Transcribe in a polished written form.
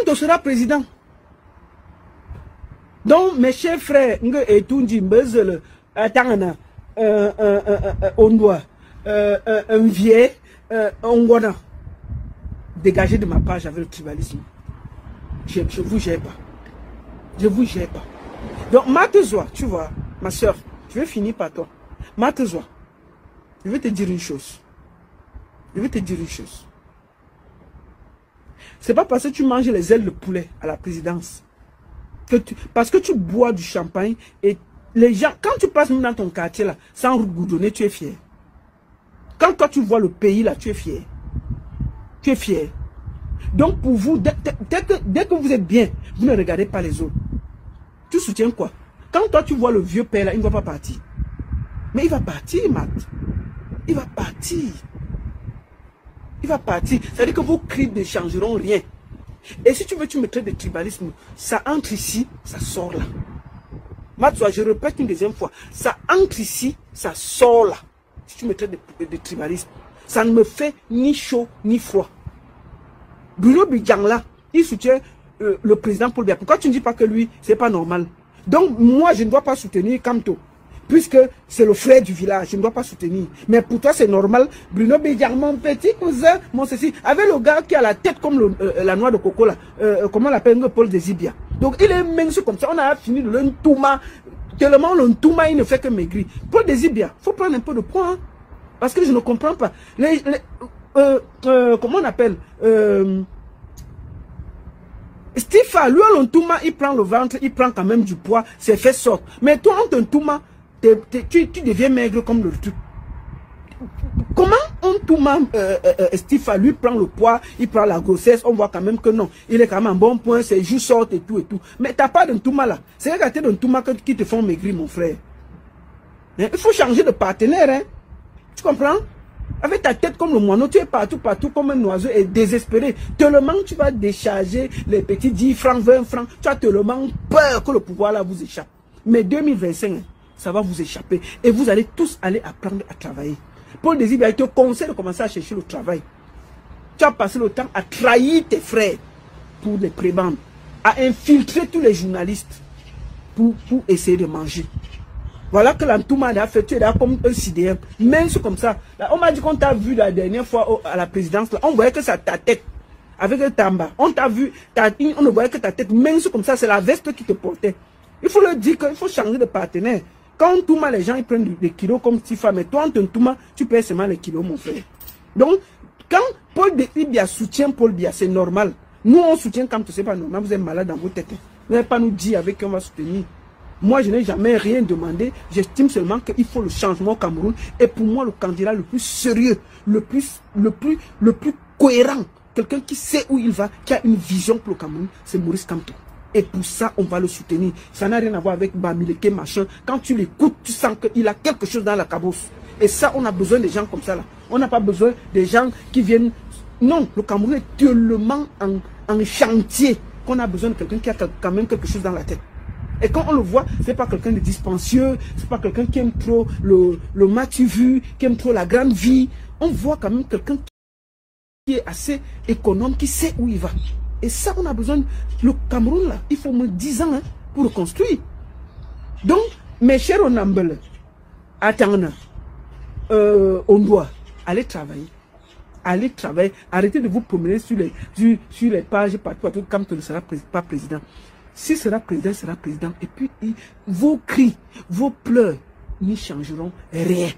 on sera président. Donc, mes chers frères, on doit un vieil, dégagez de ma page avec le tribalisme. Je vous gère pas. Je vous gère pas. Donc, Matezoa, tu vois, ma soeur, je vais finir par toi. Matezoa, je vais te dire une chose. Je vais te dire une chose. C'est pas parce que tu manges les ailes de poulet à la présidence, parce que tu bois du champagne et les gens, quand tu passes même dans ton quartier là, sans route goudronnée, tu es fier. Quand toi tu vois le pays là, tu es fier. Tu es fier. Donc pour vous, dès que vous êtes bien, vous ne regardez pas les autres. Tu soutiens quoi? Quand toi tu vois le vieux père là, il ne va pas partir. Mais il va partir, Matt. Il va partir. Il va partir. C'est-à-dire que vos cris ne changeront rien. Et si tu veux, tu me traites de tribalisme. Ça entre ici, ça sort là. Matt, je répète une deuxième fois. Ça entre ici, ça sort là. Si tu me traites de tribalisme. Ça ne me fait ni chaud ni froid. Bruno Bidjan là, il soutient le président Paul Biya. Pourquoi tu ne dis pas que lui, c'est pas normal? Donc moi, je ne dois pas soutenir Kamto. Puisque c'est le frère du village, je ne dois pas soutenir. Mais pour toi, c'est normal. Bruno Bidjan, mon petit cousin, mon ceci. Avec le gars qui a la tête comme la noix de coco là. Comment on l'appelle? Paul Désibia. Donc il est mince comme ça. On a fini de l'entouma. Tellement l'entouma, il ne fait que maigrir. Paul Désibia, il faut prendre un peu de poids. Hein, parce que je ne comprends pas. Comment on appelle Stifa, lui, l'entouma, il prend le ventre, il prend quand même du poids, c'est fait sorte. Mais toi, en t'entouma, tu deviens maigre comme le truc. Comment on touma Stifa, lui prend le poids, il prend la grossesse, on voit quand même que non, il est quand même en bon point, ses joues sortent et tout et tout. Mais t'as pas d'entouma là. C'est regarder d'entouma qui te font maigrir, mon frère. Il faut changer de partenaire, hein. Tu comprends? Avec ta tête comme le moineau, tu es partout comme un oiseau et désespéré. Tellement tu vas décharger les petits 10 francs, 20 francs. Tu as tellement peur que le pouvoir là vous échappe. Mais 2025, ça va vous échapper. Et vous allez tous aller apprendre à travailler. Paul Désibia, il te conseille de commencer à chercher le travail. Tu as passé le temps à trahir tes frères pour les prébendes, à infiltrer tous les journalistes pour essayer de manger. Voilà que l'entouma a fait, tu es là comme un CDM. Même comme ça. Là, on m'a dit qu'on t'a vu la dernière fois à la présidence. Là, on voyait que c'est ta tête. Avec le tamba. On t'a vu, on ne voyait que ta tête. Même comme ça, c'est la veste qui te portait. Il faut le dire qu'il faut changer de partenaire. Quand on touma, les gens ils prennent des kilos comme Tifa. Mais toi, en touma, tu perds seulement les kilos, mon frère. Donc, quand Paul Désibia soutient Paul Biya, c'est normal. Nous, on soutient quand c'est pas normal. Vous êtes malade dans vos têtes. Vous n'allez pas nous dire avec qui on va soutenir. Moi, je n'ai jamais rien demandé. J'estime seulement qu'il faut le changement au Cameroun. Et pour moi, le candidat le plus sérieux, le plus cohérent, quelqu'un qui sait où il va, qui a une vision pour le Cameroun, c'est Maurice Kamto. Et pour ça, on va le soutenir. Ça n'a rien à voir avec Bamileke, machin. Quand tu l'écoutes, tu sens qu'il a quelque chose dans la cabosse. Et ça, on a besoin des gens comme ça, là. On n'a pas besoin des gens qui viennent... Non, le Cameroun est tellement en chantier qu'on a besoin de quelqu'un qui a quand même quelque chose dans la tête. Et quand on le voit, c'est pas quelqu'un de dispensieux, c'est pas quelqu'un qui aime trop le matu-vu, qui aime trop la grande vie. On voit quand même quelqu'un qui est assez économe, qui sait où il va. Et ça, on a besoin. Le Cameroun, là, il faut moins 10 ans hein, pour le construire. Donc, mes chers Onambele, attendez, on doit aller travailler. Allez travailler. Arrêtez de vous promener sur les pages partout quand tu ne seras pas président. Si sera président, sera président. Et puis, vos cris, vos pleurs n'y changeront rien.